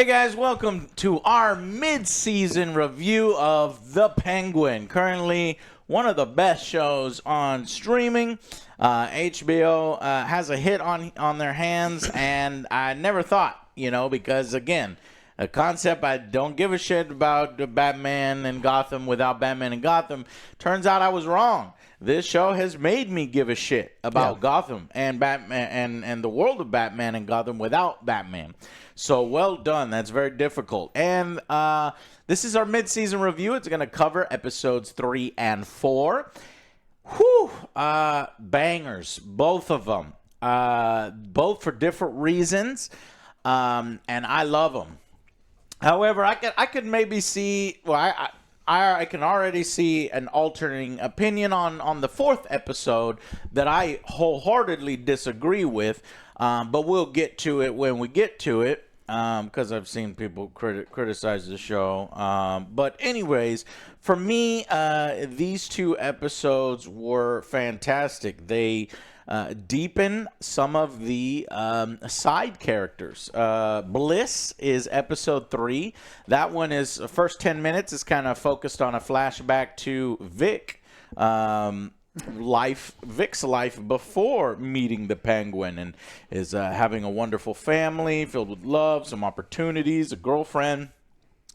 guys, welcome to our mid-season review of The Penguin. Currently, one of the best shows on streaming. HBO has a hit on their hands, and I never thought, because again, a concept I don't give a shit about Batman and Gotham without Batman and Gotham. Turns out I was wrong. This show has made me give a shit about Gotham and Batman and the world of Batman and Gotham without Batman. So well done. That's very difficult. And this is our mid-season review. It's going to cover episodes 3 and 4. Whew. Bangers, both of them. Both for different reasons. And I love them. However, I could maybe see. Well, I can already see an alternating opinion on the 4th episode that I wholeheartedly disagree with. But we'll get to it when we get to it. Because I've seen people criticize the show. But anyways, for me, these 2 episodes were fantastic. They deepen some of the side characters. Bliss is episode 3. That one is, first 10 minutes is kind of focused on a flashback to Vic. Vic's life before meeting the Penguin, and is having a wonderful family filled with love, some opportunities, a girlfriend,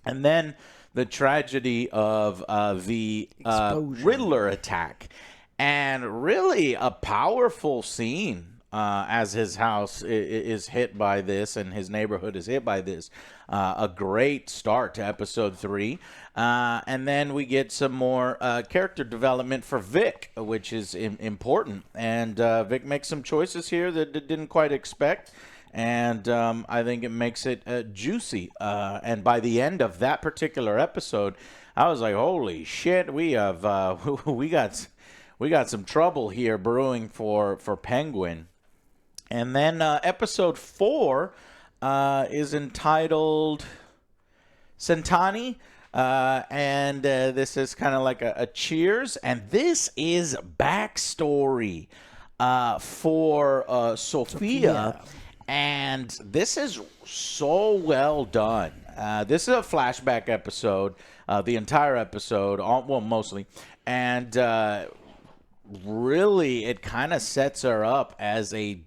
and then the tragedy of the Riddler attack, and really a powerful scene as his house is hit by this and his neighborhood is hit by this. A great start to episode 3. And then we get some more character development for Vic, which is important. And Vic makes some choices here that didn't quite expect. And I think it makes it juicy. And by the end of that particular episode, I was like, holy shit, we have we got some trouble here brewing for Penguin. And then episode 4 is entitled Centani. And this is kind of like a cheers. And this is backstory for Sophia. And this is so well done. This is a flashback episode, the entire episode, well, mostly. And really, it kind of sets her up as a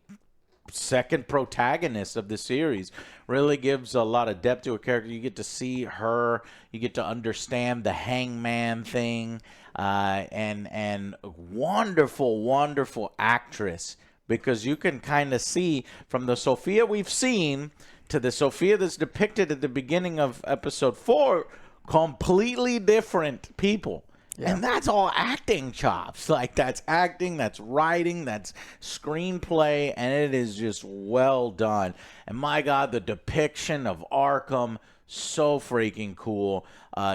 second protagonist of the series. Really gives a lot of depth to a character. You get to see her, you get to understand the hangman thing, and wonderful actress, because you can kind of see from the Sophia we've seen to the Sophia that's depicted at the beginning of episode 4, completely different people. Yeah. And that's all acting chops. Like, that's acting, that's writing, that's screenplay, and it is just well done. And my God, the depiction of Arkham, so freaking cool.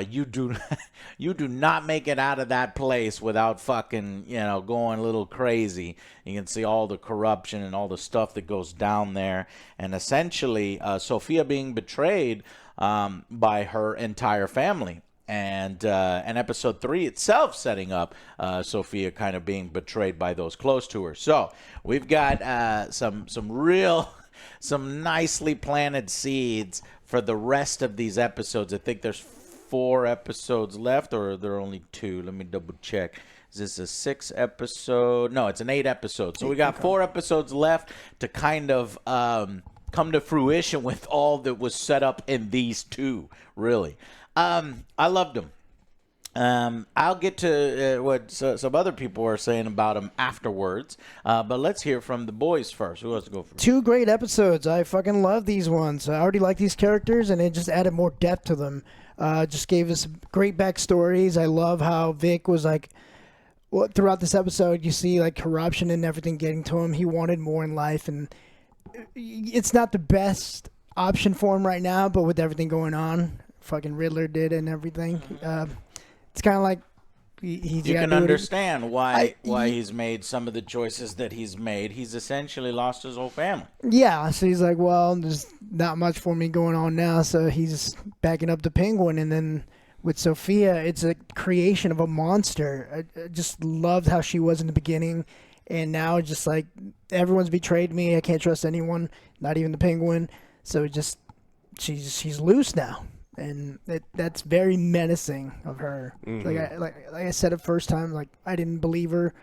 You do not make it out of that place without fucking, going a little crazy. You can see all the corruption and all the stuff that goes down there. And essentially, Sophia being betrayed by her entire family. And episode 3 itself setting up Sophia kind of being betrayed by those close to her. So we've got some nicely planted seeds for the rest of these episodes. I think there's 4 episodes left, or are there only 2? Let me double check. Is this a 6 episode? No, it's an 8 episode. So we got 4 episodes left to kind of come to fruition with all that was set up in these 2, really. I loved them. I'll get to what some other people are saying about them afterwards. But let's hear from the boys first. Who wants to go first? 2 great episodes. I fucking love these ones. I already like these characters, and it just added more depth to them. Just gave us great backstories. I love how Vic was like, throughout this episode, you see like corruption and everything getting to him. He wanted more in life, and it's not the best option for him right now, but with everything going on, fucking Riddler did and everything. It's kind of like you can understand why he's made some of the choices that he's made. He's essentially lost his whole family. Yeah, so he's like, well, there's not much for me going on now, so he's backing up the Penguin. And then with Sophia, it's a creation of a monster. I just loved how she was in the beginning, and now just like everyone's betrayed me. I can't trust anyone, not even the Penguin. So just she's loose now, and that's very menacing of her. Mm-hmm. Like I said the first time, like I didn't believe her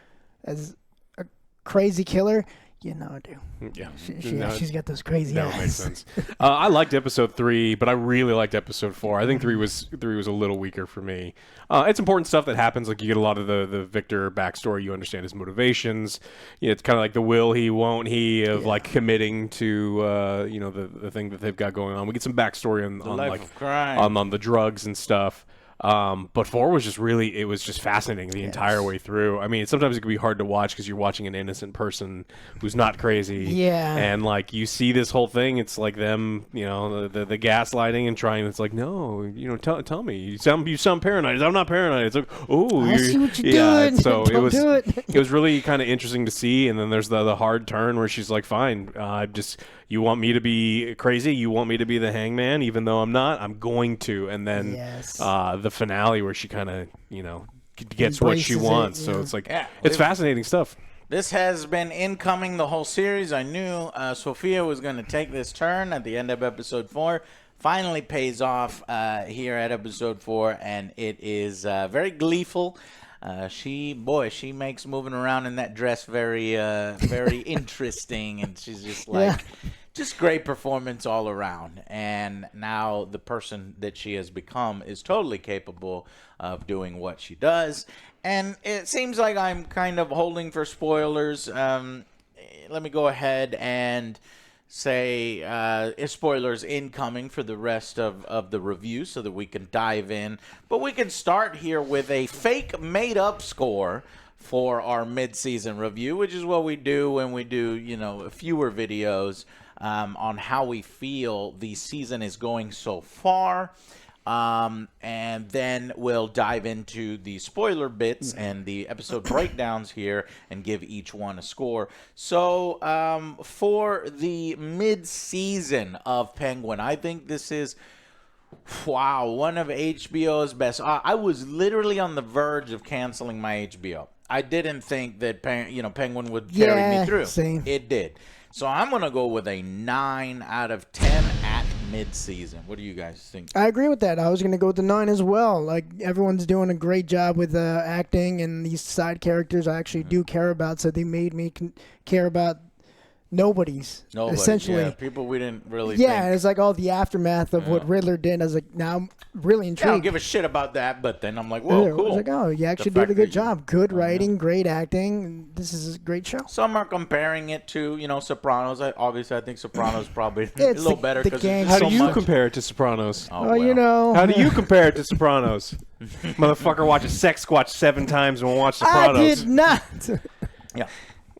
as a crazy killer. You know, I do. Yeah, She's got those crazy eyes. That makes sense. I liked episode 3, but I really liked episode 4. I think 3 was a little weaker for me. It's important stuff that happens. Like you get a lot of the Victor backstory. You understand his motivations. It's kind of like the will he, won't he of like committing to the thing that they've got going on. We get some backstory on the drugs and stuff. But 4 was just fascinating the entire way through. I mean, sometimes it can be hard to watch because you're watching an innocent person who's not crazy. Yeah. And like you see this whole thing, it's like them, the gaslighting and trying. It's like, no, tell me. You sound paranoid. I'm not paranoid. It's like, oh, I see what you're doing. So Don't do it. It was really kind of interesting to see. And then there's the hard turn where she's like, fine, you want me to be crazy? You want me to be the hangman, even though I'm not? I'm going to. And then the finale where she kind of, gets what she wants. So it's like, it's fascinating stuff. This has been incoming the whole series. I knew Sophia was going to take this turn at the end of episode 4. Finally pays off here at episode 4, and it is very gleeful. She makes moving around in that dress very interesting, and she's just like, just great performance all around. And now the person that she has become is totally capable of doing what she does. And it seems like I'm kind of holding for spoilers. Let me go ahead and say spoilers incoming for the rest of the review so that we can dive in. But we can start here with a fake made-up score for our mid-season review, which is what we do when we do, fewer videos on how we feel the season is going so far. And then we'll dive into the spoiler bits and the episode breakdowns here and give each one a score. So for the mid-season of Penguin, I think this is, one of HBO's best. I was literally on the verge of canceling my HBO. I didn't think that Penguin would carry me through. Same. It did. So I'm going to go with a 9 out of 10 at mid-season. What do you guys think? I agree with that. I was going to go with the 9 as well. Like, everyone's doing a great job with acting, and these side characters I actually do care about, so they made me care about Nobody, essentially. Yeah, people we didn't really think. Yeah, it's like all the aftermath of what Riddler did. I was like, now I'm really intrigued. I don't give a shit about that, but then I'm like, whoa, cool. I was like, oh, you actually did a good job. Good writing, great acting. This is a great show. Some are comparing it to, Sopranos. Obviously, I think Sopranos probably a little better. How do you compare it to Sopranos? Oh, well. How do you compare it to Sopranos? Motherfucker watches Sex Squatch 7 times and will watch Sopranos. I did not. Yeah.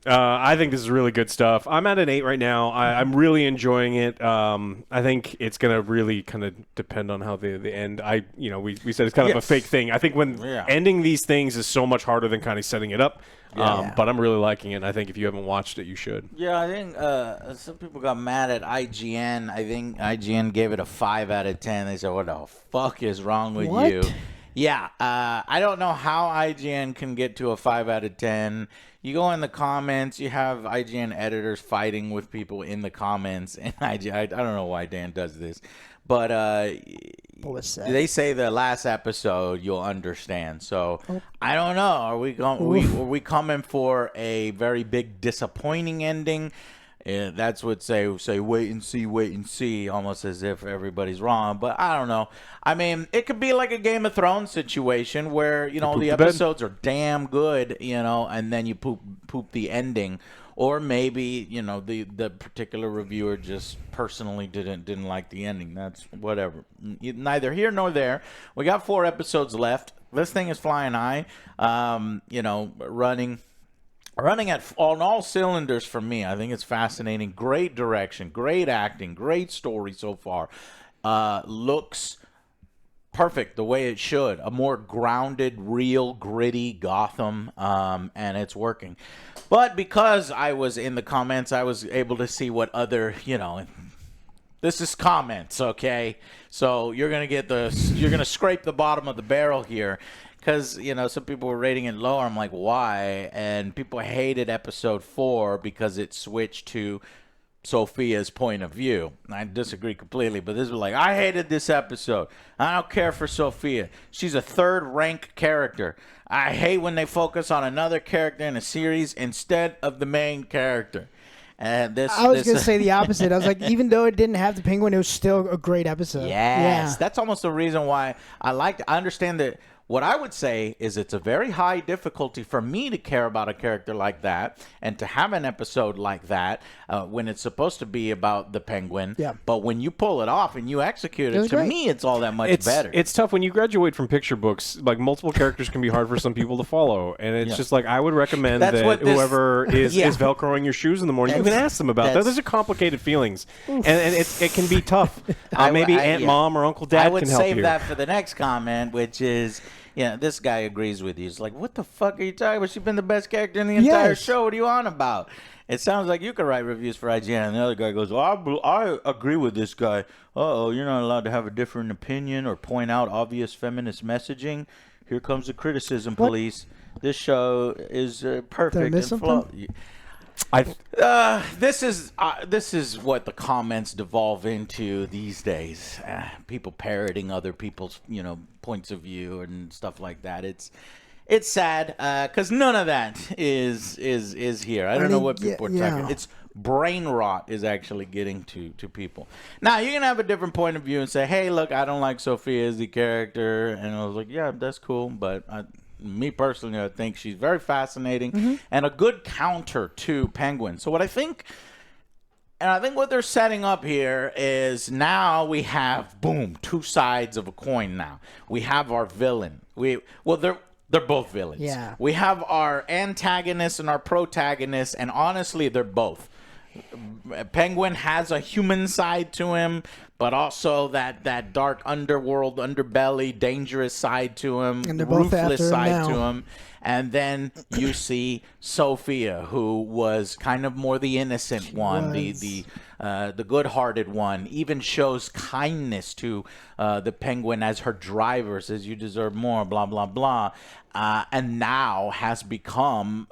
I think this is really good stuff. I'm at an 8 right now. I'm really enjoying it. I think it's gonna really kind of depend on how the end. We said it's kind of a fake thing. I think when ending these things is so much harder than kind of setting it up. But I'm really liking it. And I think if you haven't watched it, you should. Yeah, I think some people got mad at IGN. I think IGN gave it a 5 out of 10. They said, "What the fuck is wrong with you?" Yeah, I don't know how IGN can get to a 5 out of 10. You go in the comments, you have IGN editors fighting with people in the comments, and I don't know why Dan does this, but they say the last episode you'll understand. So I don't know. Are we coming for a very big disappointing ending? That's what say wait and see, almost as if everybody's wrong. But I don't know. I mean, it could be like a Game of Thrones situation where the episodes are damn good, and then you poop the ending, or maybe the particular reviewer just personally didn't like the ending. That's whatever. Neither here nor there. We got 4 episodes left. This thing is flying high. Running on all cylinders for me. I think it's fascinating. Great direction, great acting, great story so far. Looks perfect the way it should. A more grounded, real, gritty Gotham, and it's working. But because I was in the comments, I was able to see what other, this is comments, okay? So you're gonna scrape the bottom of the barrel here. Because, some people were rating it lower. I'm like, why? And people hated episode 4 because it switched to Sophia's point of view. I disagree completely, but this was like, I hated this episode. I don't care for Sophia. She's a third-rank character. I hate when they focus on another character in a series instead of the main character. And I was going to say the opposite. I was like, even though it didn't have the penguin, it was still a great episode. Yes, Yeah. that's almost the reason why I understand that. What I would say is it's a very high difficulty for me to care about a character like that and to have an episode like that when it's supposed to be about the penguin. Yeah. But when you pull it off and you execute it, to great. me, it's all that much better. It's tough when you graduate from picture books. Like, multiple characters can be hard for some people to follow, and it's just like, I would recommend That's what that this- whoever is velcroing your shoes in the morning, you can ask them about that. that's- Those are complicated feelings, and it can be tough. Maybe Aunt, yeah. Mom, or Uncle Dad I would can help save you. that for the next comment, which is, this guy agrees with you. He's like, what the fuck are you talking about? She's been the best character in the entire Yes. show. What are you on about? It sounds like you could write reviews for IGN. And the other guy goes, I agree with this guy. Uh-oh, you're not allowed to have a different opinion or point out obvious feminist messaging. Here comes the criticism police. This show is perfect and miss flawless. This is what the comments devolve into these days. People parroting other people's points of view and stuff like that. It's sad because none of that is here. I don't know what people are talking. It's brain rot is actually getting to people. Now you can have a different point of view and say, hey, look, I don't like Sophia as the character, and I was like, yeah, that's cool, but me personally, I think she's very fascinating and a good counter to Penguin. So what I think what they're setting up here is now we have, boom, two sides of a coin now. We have our villain. They're both villains. Yeah. We have our antagonist and our protagonist, and honestly, they're both. Penguin has a human side to him, but also that dark underworld, underbelly, dangerous side to him, And they're both ruthless after him side now. to him. And then you see Sophia, who was kind of more the innocent one, the good-hearted one, even shows kindness to the Penguin as her driver, says you deserve more, blah, blah, blah, and now has become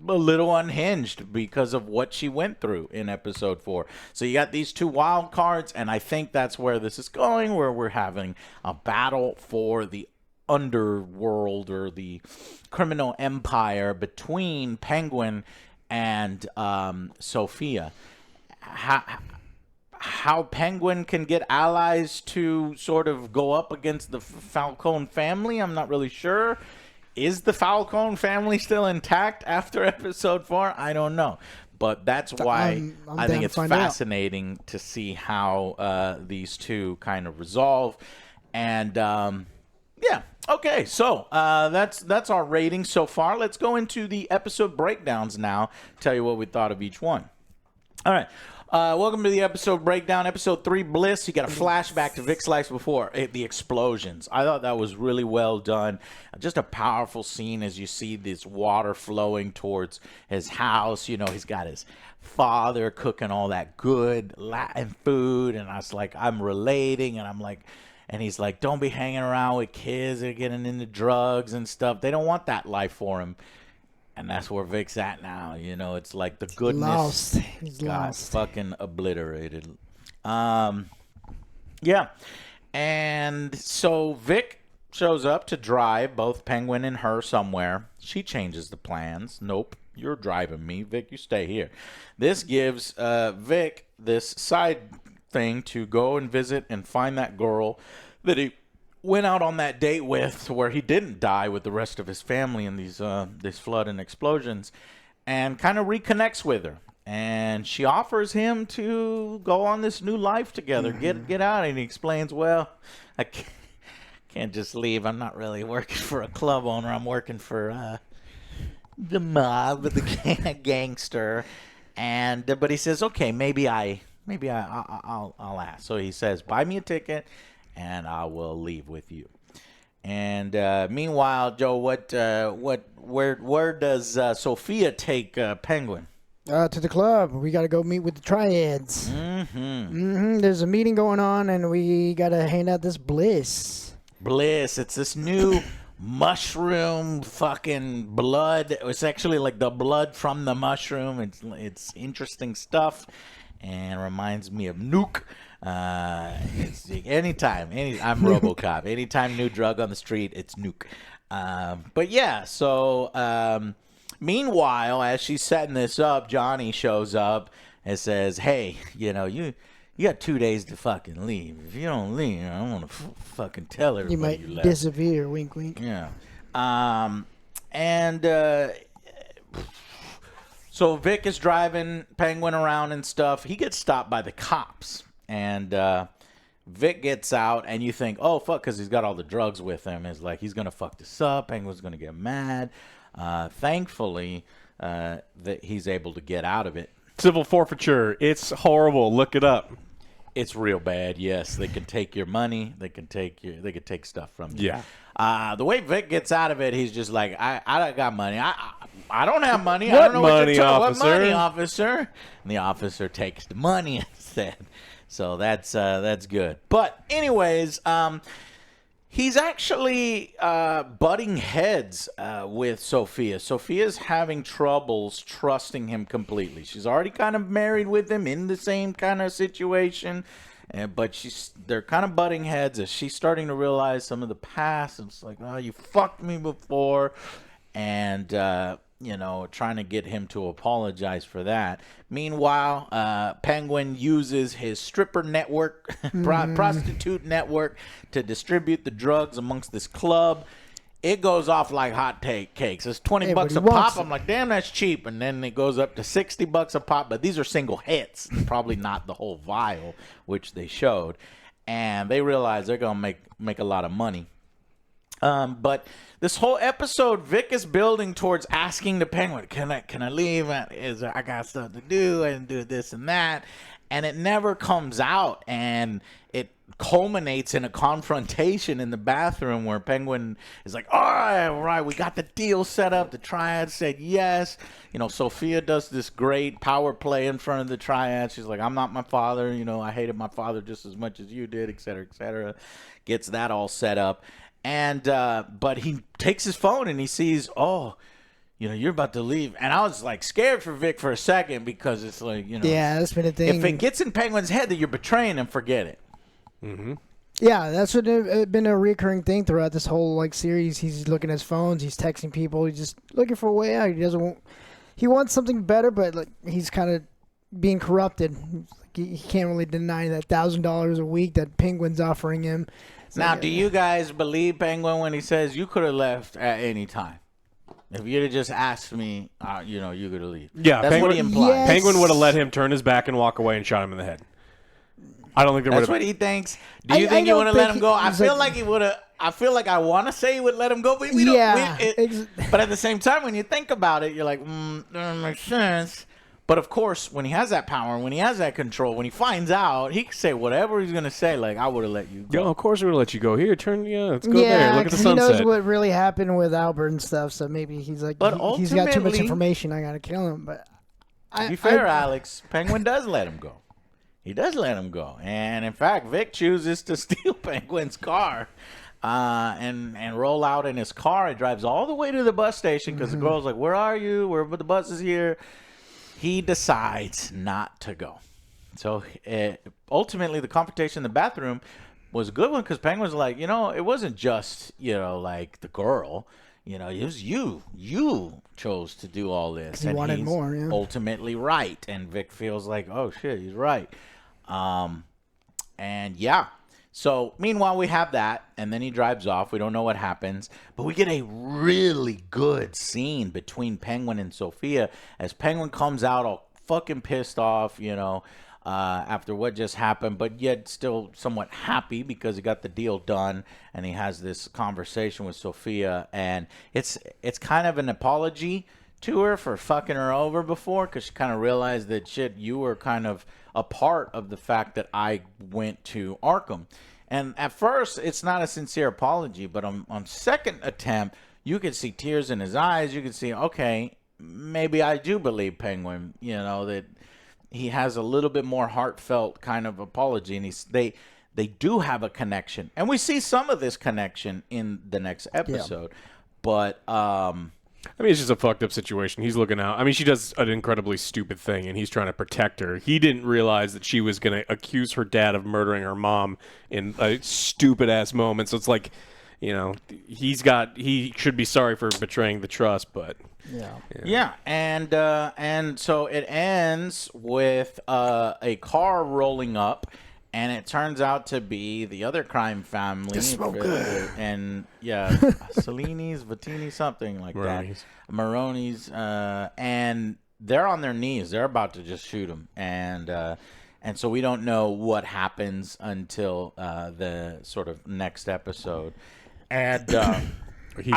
a little unhinged because of what she went through in episode 4. So you got these two wild cards, and I think that's where this is going, where we're having a battle for the underworld or the criminal empire between Penguin and Sophia. How Penguin can get allies to sort of go up against the Falcone family, I'm not really sure. Is the Falcone family still intact after episode 4? I don't know. But that's why I think it's fascinating to see how these two kind of resolve. And okay. So that's our rating so far. Let's go into the episode breakdowns now. Tell you what we thought of each one. All right. Welcome to the episode breakdown. Episode 3, Bliss. You got a flashback to Vic's life before the explosions. I thought that was really well done. Just a powerful scene as you see this water flowing towards his house. He's got his father cooking all that good Latin food. And I was like, I'm relating. And I'm like, and he's like, don't be hanging around with kids that are getting into drugs and stuff. They don't want that life for him. And that's where Vic's at now. It's like the goodness got fucking obliterated. Yeah. And so Vic shows up to drive both Penguin and her somewhere. She changes the plans. Nope, you're driving me. Vic, you stay here. This gives Vic this side thing to go and visit and find that girl that he went out on that date with, where he didn't die with the rest of his family in these this flood and explosions, and kind of reconnects with her. And she offers him to go on this new life together, get out. And he explains, well, I can't just leave. I'm not really working for a club owner. I'm working for the mob, the gangster. And but he says, okay, maybe I'll ask. So he says, buy me a ticket, and I will leave with you. And meanwhile, Joe, where does Sophia take Penguin? To the club. We got to go meet with the triads. There's a meeting going on, and we got to hand out this bliss. Bliss. It's this new mushroom fucking blood. It's actually like the blood from the mushroom. It's interesting stuff and reminds me of Nuke. It's anytime, I'm RoboCop. Anytime new drug on the street, it's Nuke. But yeah, so meanwhile, as she's setting this up, Johnny shows up and says, "Hey, you got 2 days to fucking leave. If you don't leave, I'm gonna fucking tell everybody You might you left." disappear. Wink, wink. Yeah. So Vic is driving Penguin around and stuff. He gets stopped by the cops, and Vic gets out, and you think, oh, fuck, because he's got all the drugs with him. It's like he's going to fuck this up. Penguin's going to get mad. Thankfully, that he's able to get out of it. Civil forfeiture. It's horrible. Look it up. It's real bad. Yes, they can take your money. They can take stuff from you. Yeah. The way Vic gets out of it, he's just like, I got money. I don't have money. What I don't know money, what officer? What money, officer? And the officer takes the money instead. So that's good. But anyways, he's actually butting heads with Sophia. Sophia's having troubles trusting him completely. She's already kind of married with him in the same kind of situation, but they're kind of butting heads as she's starting to realize some of the past. And it's like, oh, you fucked me before, and trying to get him to apologize for that. Meanwhile, Penguin uses his stripper network, prostitute network, to distribute the drugs amongst this club. It goes off like hot cakes. It's $20 a pop. I'm like, damn, that's cheap. And then it goes up to $60 a pop. But these are single hits, probably not the whole vial, which they showed. And they realize they're gonna make a lot of money. But this whole episode, Vic is building towards asking the Penguin, can I leave? I got stuff to do and do this and that. And it never comes out. And it culminates in a confrontation in the bathroom where Penguin is like, all right, we got the deal set up. The Triad said yes. Sophia does this great power play in front of the Triad. She's like, I'm not my father. I hated my father just as much as you did, et cetera, et cetera. Gets that all set up. And but he takes his phone and he sees, you're about to leave. And I was like scared for Vic for a second because it's like, Yeah, that's been a thing. if it gets in Penguin's head that you're betraying him, forget it. Mm-hmm. Yeah, that's been a recurring thing throughout this whole series. He's looking at his phones, he's texting people, he's just looking for a way out. He wants something better, but he's kind of being corrupted. He can't really deny that $1,000 a week that Penguin's offering him. Now, do you guys believe Penguin when he says you could have left at any time? If you'd have just asked me, you could have left. Yeah, that's what he implies. Yes. Penguin would have let him turn his back and walk away and shot him in the head. I don't think there would have. That's what he thinks. Do you think he would have let him go? I feel like he would have. I feel like I want to say he would let him go, but we don't. But at the same time, when you think about it, you're like, that makes sense. But of course, when he has that power, when he has that control, when he finds out, he can say whatever he's gonna say. Like, I would have let you go. Yeah, of course we would have let you go. Here, let's go there. Look at the sunset. He knows what really happened with Albert and stuff, so maybe he's like, but he's got too much information. I gotta kill him. But to be fair, Alex, Penguin does let him go. He does let him go, and in fact, Vic chooses to steal Penguin's car. And roll out in his car. He drives all the way to the bus station because the girl's like, "Where are you? The bus is here." He decides not to go. So ultimately, the confrontation in the bathroom was a good one because Penguin was like, it wasn't just like the girl. It was you. You chose to do all this. He wanted more. Yeah. Ultimately, right. And Vic feels like, oh shit, he's right. And yeah. So, meanwhile, we have that, and then he drives off. We don't know what happens, but we get a really good scene between Penguin and Sophia as Penguin comes out all fucking pissed off, after what just happened, but yet still somewhat happy because he got the deal done, and he has this conversation with Sophia, and it's kind of an apology to her for fucking her over before because she kind of realized that, shit, you were kind of a part of the fact that I went to Arkham. And at first, it's not a sincere apology, but on second attempt, you could see tears in his eyes. You could see, okay, maybe I do believe Penguin, that he has a little bit more heartfelt kind of apology. And they do have a connection, and we see some of this connection in the next episode. But I mean, it's just a fucked up situation. He's looking out. I mean, she does an incredibly stupid thing, and he's trying to protect her. He didn't realize that she was going to accuse her dad of murdering her mom in a stupid ass moment. So it's like, you know, he should be sorry for betraying the trust, but yeah, and so it ends with a car rolling up. And it turns out to be the other crime family. And, Cellini's, Vattini, something like that. Maroni's. And they're on their knees. They're about to just shoot him. And so we don't know what happens until the sort of next episode. And I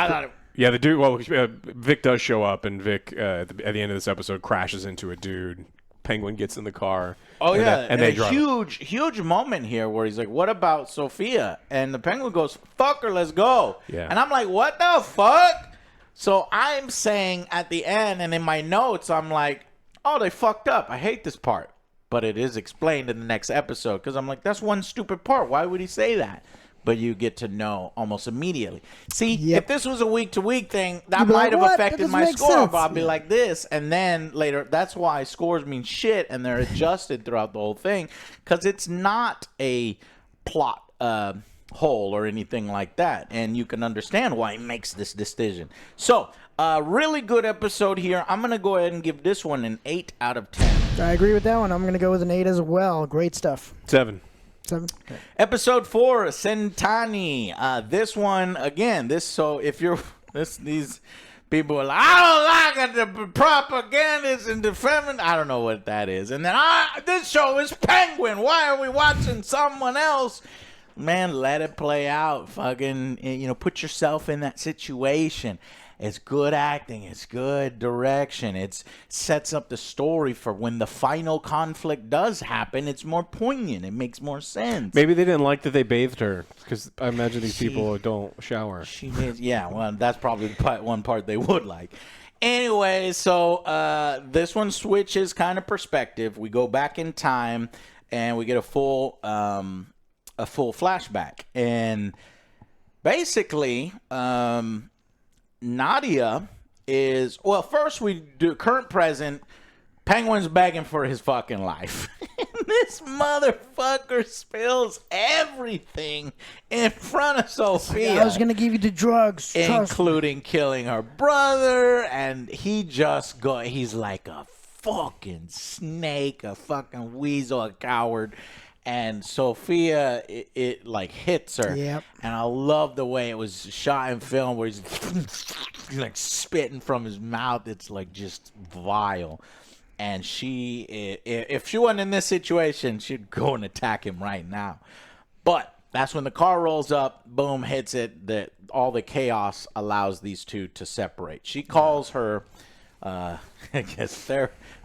thought it... Yeah, the dude... Well, Vic does show up, and Vic, at the end of this episode, crashes into a dude. Penguin gets in the car. Oh, yeah. And they drive. Huge moment here where he's like, what about Sophia? And the Penguin goes, fuck her, let's go. Yeah. And I'm like, what the fuck? So I'm saying at the end, and in my notes, I'm like, oh, they fucked up. I hate this part. But it is explained in the next episode because I'm like, that's one stupid part. Why would he say that? But you get to know almost immediately. See, if this was a week-to-week thing, that might have affected my score. But I'll be like this. And then later, that's why scores mean shit, and they're adjusted throughout the whole thing. Because it's not a plot hole or anything like that. And you can understand why he makes this decision. So, really good episode here. I'm going to go ahead and give this one an 8 out of 10. I agree with that one. I'm going to go with an 8 as well. Great stuff. 7. Okay. Episode 4, Sentani. This one again. So if you're these people are like, I don't like it, the propagandists and the feminine. I don't know what that is. And then this show is Penguin. Why are we watching someone else? Man, let it play out. Fucking, put yourself in that situation. It's good acting. It's good direction. It sets up the story for when the final conflict does happen. It's more poignant. It makes more sense. Maybe they didn't like that they bathed her because I imagine these people don't shower. Well, that's probably one part they would like. Anyway, so this one switches kind of perspective. We go back in time and we get a full flashback. And basically, Nadia is, well, first we do current present. Penguin's begging for his fucking life. This motherfucker spills everything in front of Sophia. I was going to give you the drugs. Including killing her brother. And he just he's like a fucking snake, a fucking weasel, a coward. And Sophia, it like hits her. Yep. And I love the way it was shot in film where he's like spitting from his mouth. It's like just vile. And if she wasn't in this situation, she'd go and attack him right now. But that's when the car rolls up, boom, hits it. All the chaos allows these two to separate. She calls her, I guess,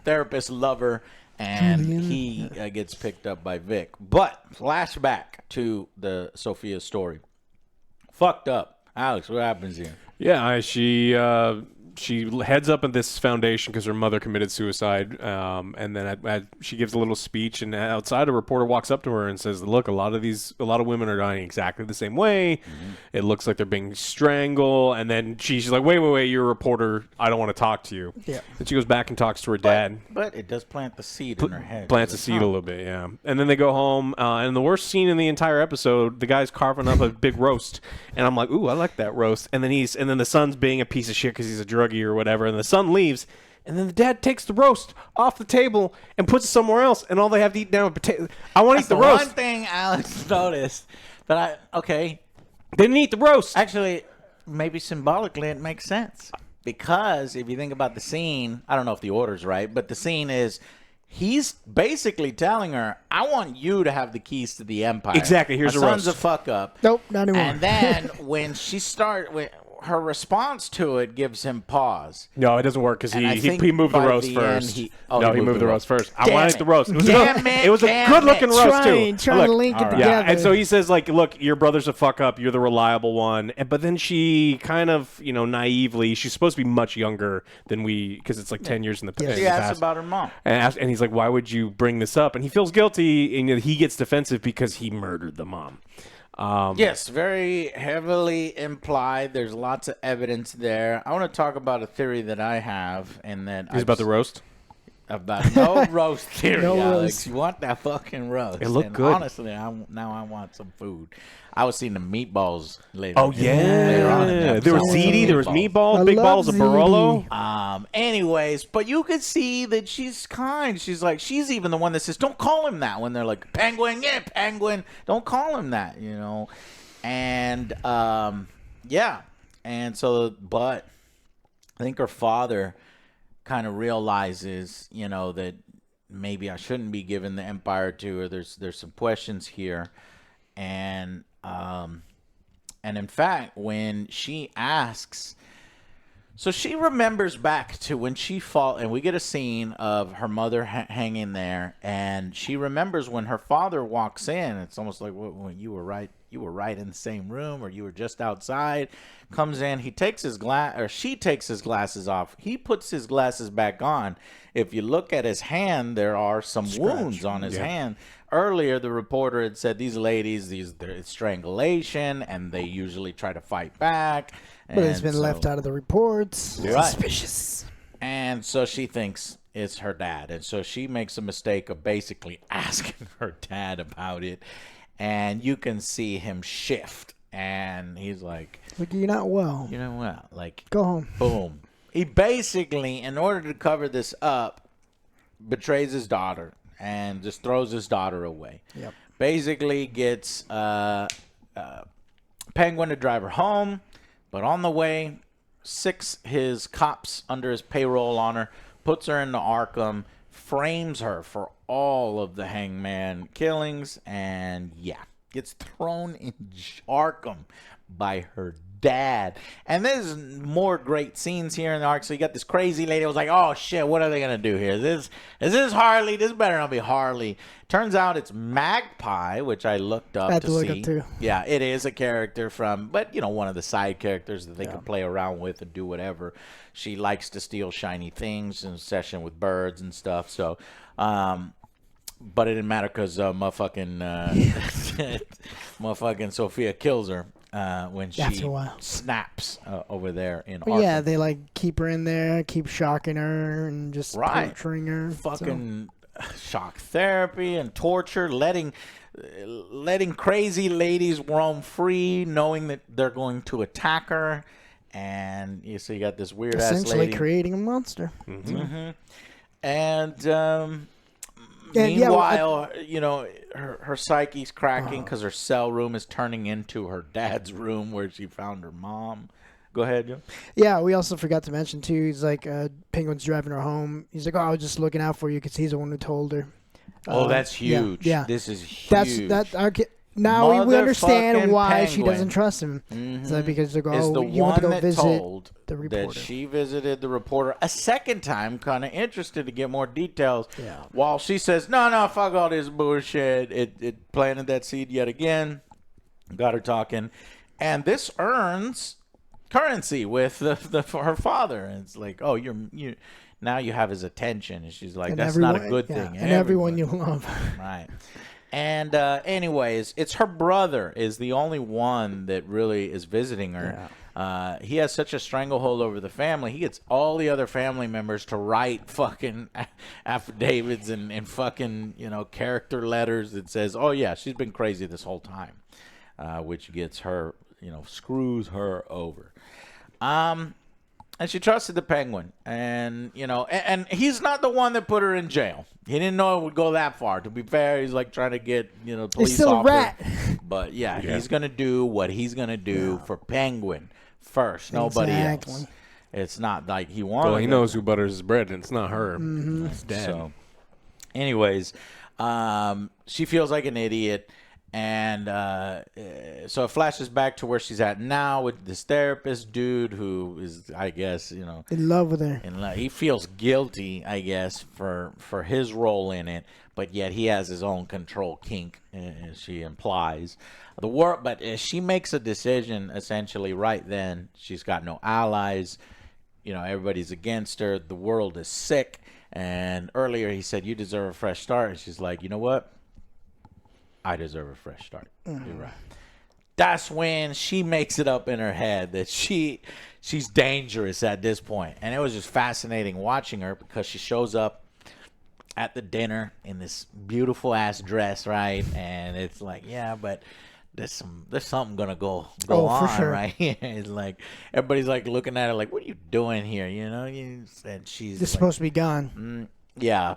therapist lover. And he gets picked up by Vic. But flashback to the Sophia story. Fucked up. Alex, what happens here? Yeah, she heads up at this foundation because her mother committed suicide, and then she gives a little speech, and outside a reporter walks up to her and says, look, a lot of women are dying exactly the same way. Mm-hmm. It looks like they're being strangled. And then she's like, wait, you're a reporter, I don't want to talk to you. Yeah. And she goes back and talks to her dad. But it does plant the seed in her head. Plants the seed a little bit, yeah. And then they go home, and the worst scene in the entire episode, the guy's carving up a big roast, and I'm like, ooh, I like that roast. And then the son's being a piece of shit because he's a druggie or whatever, and the son leaves, and then the dad takes the roast off the table and puts it somewhere else, and all they have to eat now is potato. I want to eat the roast. One thing Alex noticed that they didn't eat the roast. Actually, maybe symbolically it makes sense, because if you think about the scene, I don't know if the order's right, but the scene is he's basically telling her, I want you to have the keys to the empire. Exactly. Here's My a son's roast. a fuck up. Nope, not anymore. And then when her response to it gives him pause. No, it doesn't work because And I he think moved the by roast the first. end, he moved the roast first. I Damn wanted it. the roast. It was, Damn it was a damn good-looking it. roast, Trying too. to link it All right. together. Yeah, and so he says, like, look, your brother's a fuck up. You're the reliable one. But then she kind of, naively, she's supposed to be much younger than we, because it's like 10 years in the, in She the asked past. about her mom. And he's like, why would you bring this up? And he feels guilty, and he gets defensive because he murdered the mom. Yes, very heavily implied. There's lots of evidence there. I want to talk about a theory that I have, and that He's about the roast? About no roast theory, No Alex. roast. You want that fucking roast. It looked And good. Honestly, now I want some food. I was seeing the meatballs later. Oh, later on in the yeah. There was episode. ziti, there was meatballs, I big love bottles of ziti. Barolo. Anyways, but you could see that she's kind. She's even the one that says, don't call him that when they're like, penguin, yeah, penguin. Don't call him that, And, yeah. And so, but I think her father kind of realizes, that maybe I shouldn't be giving the empire to her. There's some questions here. And in fact, when she asks, so she remembers back to when she fought, and we get a scene of her mother hanging there, and she remembers when her father walks in. It's almost like when you were right in the same room, or you were just outside. Comes in, he takes his she takes his glasses off. He puts his glasses back on. If you look at his hand, there are some wounds on his hand. Earlier, the reporter had said these ladies, it's strangulation, and they usually try to fight back. But it's been left out of the reports. Right. Suspicious. And so she thinks it's her dad. And so she makes a mistake of basically asking her dad about it. And you can see him shift. And he's like, Look, you're not well. like, Go home. boom. He basically, in order to cover this up, betrays his daughter and just throws his daughter away. Yep. Basically gets Penguin to drive her home. But on the way, six his cops under his payroll on her, puts her into Arkham, frames her for all of the Hangman killings, and gets thrown in Arkham by her dad. And there's more great scenes here in the arc. So you got this crazy lady. I was like, oh shit, what are they gonna do here? Is this Harley? This better not be Harley. Turns out it's Magpie, which I looked up I had to to look see. up too. Yeah, it is a character but one of the side characters that they can play around with and do whatever. She likes to steal shiny things in session with birds and stuff. So, but it didn't matter because motherfucking Sophia kills her when she After a while. snaps over there in But Arkham. yeah, they keep her in there, keep shocking her, and just torturing her. Fucking shock therapy and torture, letting crazy ladies roam free, knowing that they're going to attack her, and you got this weird ass essentially lady creating a monster. And meanwhile, her psyche's cracking because her cell room is turning into her dad's room where she found her mom. Go ahead, Joe. Yeah, we also forgot to mention too. He's like, Penguin's driving her home. He's like, oh, I was just looking out for you because he's the one who told her. Oh, that's huge. Yeah, This is huge. Okay. Now we understand Motherfucking why she Penguin. doesn't trust him. It's like because they go, is the you want to one go that visit told the reporter. that she visited the reporter a second time, kind of interested to get more details. Yeah. While she says, no, fuck all this bullshit. It planted that seed yet again. Got her talking. And this earns currency with her father. And it's like, oh, you now you have his attention. And she's like, And that's not a good thing. And everyone you love. Right. And anyways, it's her brother is the only one that really is visiting her. Yeah. He has such a stranglehold over the family. He gets all the other family members to write fucking affidavits and fucking, character letters that says, oh, yeah, she's been crazy this whole time, which gets her, screws her over. And she trusted the Penguin, and and he's not the one that put her in jail. He didn't know it would go that far. To be fair, he's like trying to get police He's still officer. a rat. But yeah, he's gonna do what he's gonna do for Penguin first. Nobody else. It's not like he wanted. Well, he knows who butters his bread, and it's not her. Mm-hmm. It's dad. So, anyways, she feels like an idiot. And so it flashes back to where she's at now with this therapist dude who is, I guess, you know, In love with her. he feels guilty, I guess, for his role in it, but yet he has his own control kink, as she implies. But she makes a decision essentially right then. She's got no allies. You know, everybody's against her. The world is sick. And earlier he said, "You deserve a fresh start." And she's like, "You know what? I deserve a fresh start." You're right. That's when she makes it up in her head that she's dangerous at this point. And it was just fascinating watching her because she shows up at the dinner in this beautiful ass dress, right? And it's like, yeah, but there's something gonna go on, for sure. right? It's like everybody's like looking at her like, "What are you doing here?" You know? And she's Just like, supposed to be gone. yeah,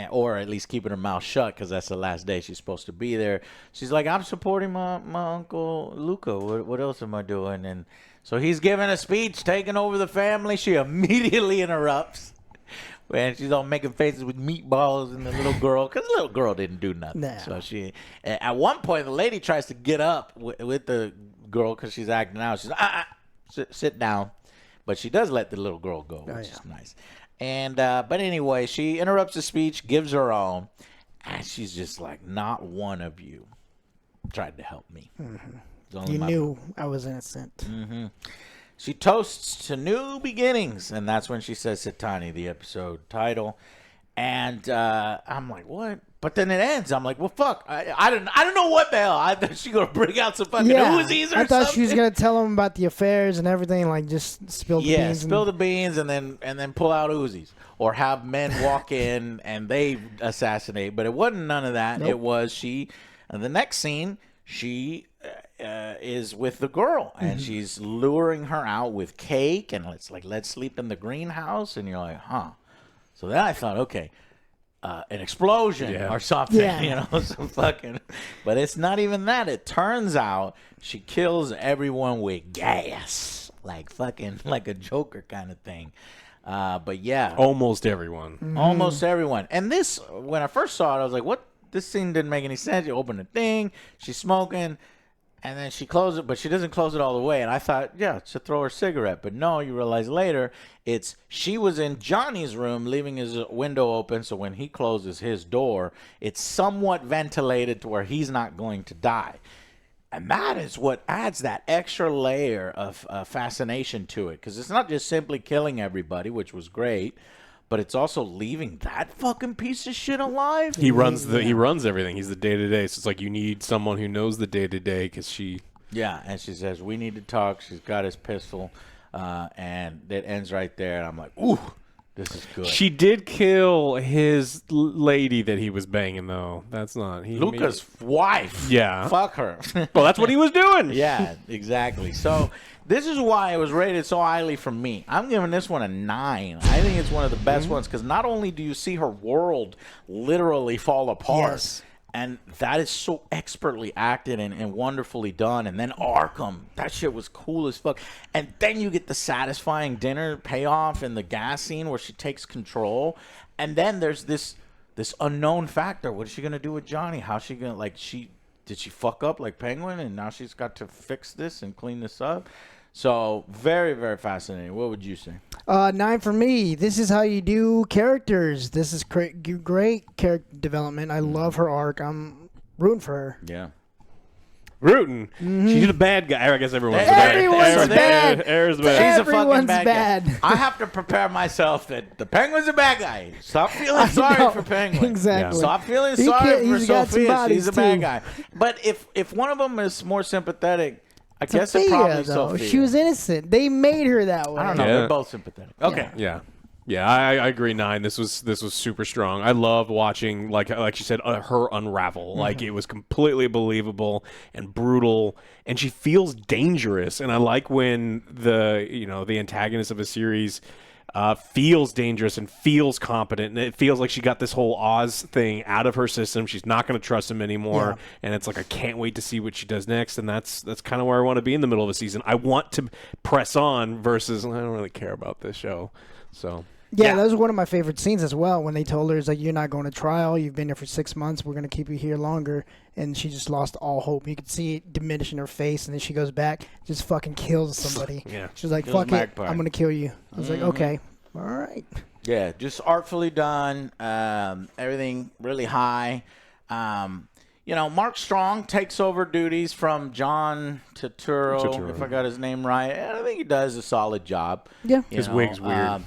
or at least keeping her mouth shut because that's the last day she's supposed to be there. She's like, "I'm supporting my uncle Luca. What else am I doing?" And so he's giving a speech, taking over the family. She immediately interrupts. And she's all making faces with meatballs and the little girl, because the little girl didn't do nothing. No. So at one point, the lady tries to get up with the girl because she's acting out. She's sit down. But she does let the little girl go, which is nice. And but anyway, she interrupts the speech, gives her own, and she's just like, "Not one of you tried to help me." You knew I was innocent. She toasts to new beginnings, and that's when she says Satani, the episode title. And I'm like, what? But then it ends. I'm like, well, fuck. I don't know what the hell. I thought she gonna bring out some fucking Uzis or I thought something. she was gonna tell him about the affairs and everything, like just spill the beans. Yeah, spill the beans and then pull out Uzis, or have men walk in and they assassinate. But it wasn't none of that. Nope. It was she. And the next scene, she is with the girl, and she's luring her out with cake, and let's sleep in the greenhouse. And you're like, huh. So then I thought, okay, an explosion or something, you know, some fucking. But it's not even that. It turns out she kills everyone with gas, like a Joker kind of thing. But yeah, Almost everyone. almost everyone. And this, when I first saw it, I was like, what? This scene didn't make any sense. You open the thing, she's smoking. And then she closes it, but she doesn't close it all the way. And I thought, yeah, to throw her a cigarette. But no, you realize later, she was in Johnny's room, leaving his window open. So when he closes his door, it's somewhat ventilated to where he's not going to die. And that is what adds that extra layer of fascination to it. Because it's not just simply killing everybody, which was great, but it's also leaving that fucking piece of shit alive. He runs everything. He's the day-to-day. So it's like you need someone who knows the day-to-day because she... Yeah, and she says, we need to talk. She's got his pistol, and it ends right there. And I'm like, ooh, this is good. She did kill his lady that he was banging, though. That's not... Luca's wife. Yeah. Fuck her. Well, that's what he was doing. Yeah, exactly. So this is why it was rated so highly for me. I'm giving this one a 9. I think it's one of the best ones because not only do you see her world literally fall apart, and that is so expertly acted and wonderfully done. And then Arkham, that shit was cool as fuck. And then you get the satisfying dinner payoff in the gas scene where she takes control. And then there's this unknown factor. What is she gonna do with Johnny? How's she gonna did she fuck up like Penguin and now she's got to fix this and clean this up? So very, very fascinating. What would you say? 9 for me. This is how you do characters. This is great character development. I love her arc. I'm rooting for her. Yeah. Rooting. She's a bad guy. I guess everyone's bad. Everyone's bad. Everyone's bad. She's a fucking Everyone's bad bad. guy. I have to prepare myself that the Penguin's a bad guy. Stop feeling sorry for Penguin. Exactly. Stop feeling He sorry can't- for he's got some Sophia. bodies, She's a bad too. guy. But if one of them is more sympathetic, I guess it's Sophia, probably though. Sophia. She was innocent. They made her that way. I don't know. Yeah. They're both sympathetic. Okay. Yeah, I agree. 9. This was super strong. I loved watching, like she said, her unravel. Like it was completely believable and brutal, and she feels dangerous. And I like when the antagonist of a series feels dangerous and feels competent, and it feels like she got this whole Oz thing out of her system. She's not going to trust him anymore, and it's like I can't wait to see what she does next. And that's kind of where I want to be in the middle of a season. I want to press on versus I don't really care about this show. So Yeah, that was one of my favorite scenes as well. When they told her, "It's like you're not going to trial. You've been here for 6 months. We're gonna keep you here longer." And she just lost all hope. You could see it diminish in her face, and then she goes back, just fucking kills somebody. Yeah. She's like, Kills "Fuck it, Magpie. I'm gonna kill you." I was like, "Okay, all right." Yeah, just artfully done. Everything really high. Mark Strong takes over duties from John Turturro, if I got his name right. And I think he does a solid job. Yeah. His wig's weird.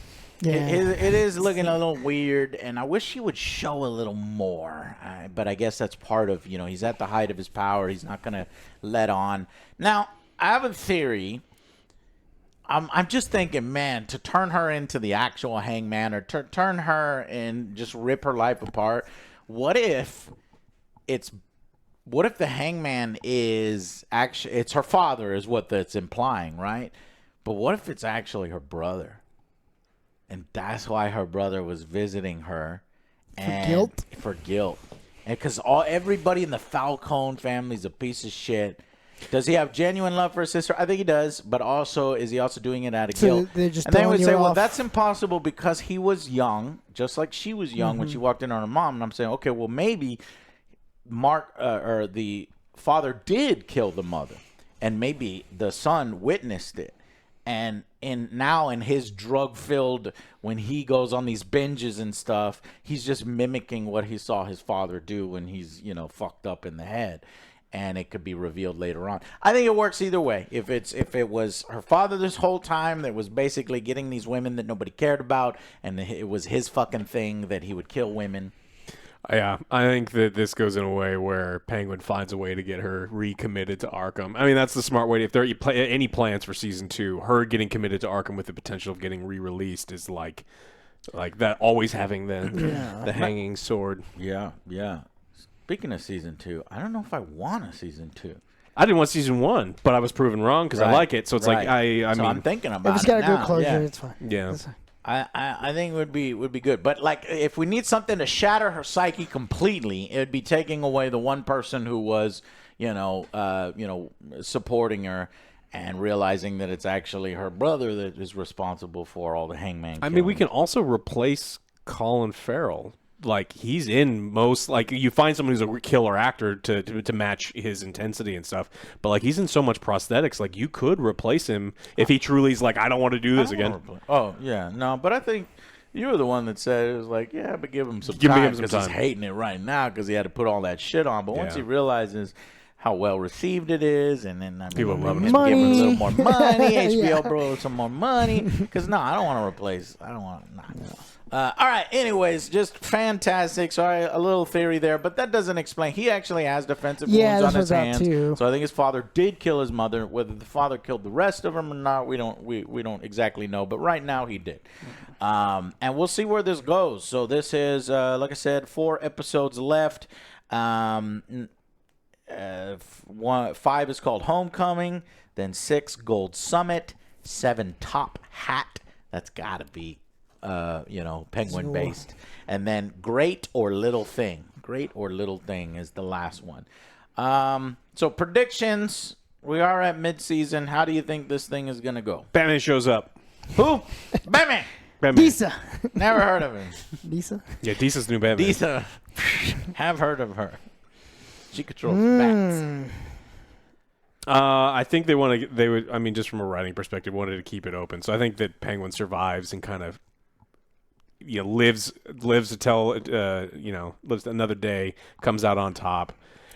Yeah. It is looking a little weird, and I wish he would show a little more. But I guess that's part of, he's at the height of his power. He's not going to let on. Now, I have a theory. I'm just thinking, man, to turn her into the actual Hangman or turn her and just rip her life apart. What if the Hangman is actually, it's her father is what that's implying, right? But what if it's actually her brother? And that's why her brother was visiting her. For guilt. And because everybody in the Falcone family is a piece of shit. Does he have genuine love for his sister? I think he does. But also, is he also doing it out of guilt? They're just and they would say, well, off. that's impossible because he was young, just like she was young when she walked in on her mom. And I'm saying, okay, well, maybe Mark or the father did kill the mother. And maybe the son witnessed it. And now in his drug-filled, when he goes on these binges and stuff, he's just mimicking what he saw his father do when he's, fucked up in the head. And it could be revealed later on. I think it works either way. If it was her father this whole time that was basically getting these women that nobody cared about, and it was his fucking thing that he would kill women. Yeah, I think that this goes in a way where Penguin finds a way to get her recommitted to Arkham. I mean, that's the smart way. If there are any plans for season 2, her getting committed to Arkham with the potential of getting re-released is like that. Always having the hanging sword. Yeah. Speaking of season 2, I don't know if I want a season 2. I didn't want season 1, but I was proven wrong because I like it. So it's like I mean, I'm thinking about it. If it's got a now. good closure, Yeah. it's fine. Yeah. I think it would be good. But like if we need something to shatter her psyche completely, it would be taking away the one person who was, supporting her and realizing that it's actually her brother that is responsible for all the Hangman I mean, we can also replace Colin Farrell. Like, he's in most, like, you find someone who's a killer actor to match his intensity and stuff, but, like, he's in so much prosthetics, like, you could replace him if he truly is like, I don't want to do this again. Oh, yeah, no, but I think you were the one that said it was like, yeah, but give him some time because he's hating it right now because he had to put all that shit on, but once he realizes how well received it is, and then people love it. Give him a little more money, HBO bro, some more money, because I don't want to replace, all right, anyways, just fantastic. Sorry, a little theory there, but that doesn't explain. He actually has defensive wounds on his hands. Too. So I think his father did kill his mother. Whether the father killed the rest of them or not, we don't exactly know. But right now he did. And we'll see where this goes. So this is, like I said, 4 episodes left. 5 is called Homecoming. Then 6, Gold Summit. 7, Top Hat. That's got to be Penguin based. And then Great or Little Thing. Great or Little Thing is the last one. So predictions. We are at mid-season. How do you think this thing is going to go? Batman shows up. Who? Batman. Disa. Never heard of him. Disa? Yeah, Disa's new Batman. Disa. Have heard of her. She controls bats. I think they would, I mean, just from a writing perspective, wanted to keep it open. So I think that Penguin survives and kind of lives to tell lives another day, comes out on top.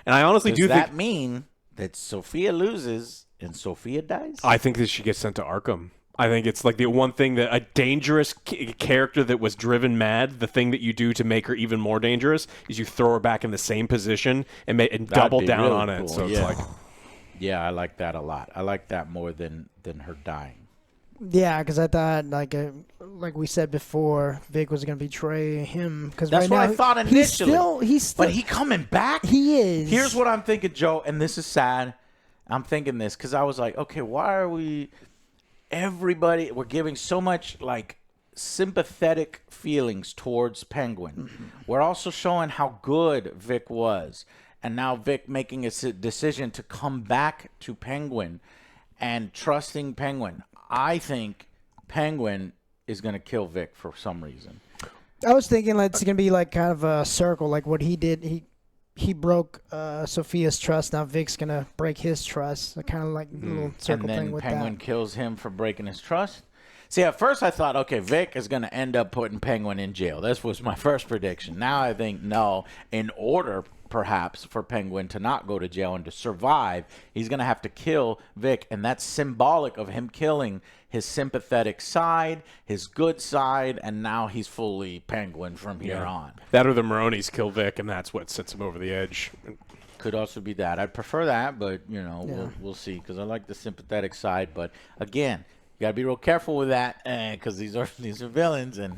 And I honestly Does that mean that Sophia loses and Sophia dies? I think that she gets sent to Arkham. I think it's like the one thing that a dangerous character that was driven mad, the thing that you do to make her even more dangerous is you throw her back in the same position and double down really on it. cool. So it's like, yeah, I like that a lot. I like that more than her dying. Yeah, because I thought, like we said before, Vic was going to betray him. Cause That's what I thought initially. He's still, but he coming back? He is. Here's what I'm thinking, Joe, and this is sad. I'm thinking this because I was like, okay, why are we're giving so much, sympathetic feelings towards Penguin. Mm-hmm. We're also showing how good Vic was. And now Vic making a decision to come back to Penguin and trusting Penguin. I think Penguin is going to kill Vic for some reason. I was thinking like it's gonna be like kind of a circle, like what he did. He broke Sophia's trust. Now Vic's gonna break his trust. So kind of like a little circle And thing then with Penguin that. kills him for breaking his trust. See, at first I thought, okay, Vic is going to end up putting Penguin in jail. This was my first prediction. Now I think, no, in order perhaps for Penguin to not go to jail and to survive, he's going to have to kill Vic, and that's symbolic of him killing his sympathetic side, his good side, and now he's fully Penguin from here on. That or the Maronis kill Vic, and that's what sets him over the edge. Could also be that. I'd prefer that, but, you know, we'll see, because I like the sympathetic side. But, again, you got to be real careful with that because these are villains, and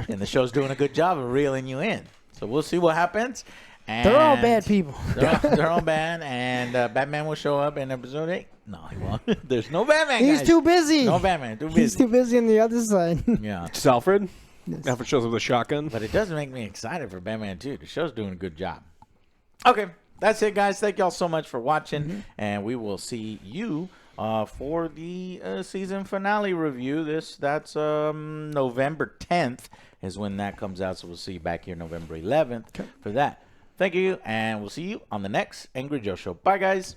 the show's doing a good job of reeling you in. So we'll see what happens. And They're all bad people. They're all bad, and Batman will show up in episode 8. No, he won't. There's no Batman, He's guys. too busy. No Batman. Too busy. He's too busy on the other side. Yeah. Just Alfred? Alfred shows up with a shotgun. But it does make me excited for Batman 2. The show's doing a good job. Okay. That's it, guys. Thank y'all so much for watching, and we will see you for the season finale review. That's November 10th is when that comes out, so we'll see you back here November 11th for that. Thank you, and we'll see you on the next Angry Joe Show. Bye, guys.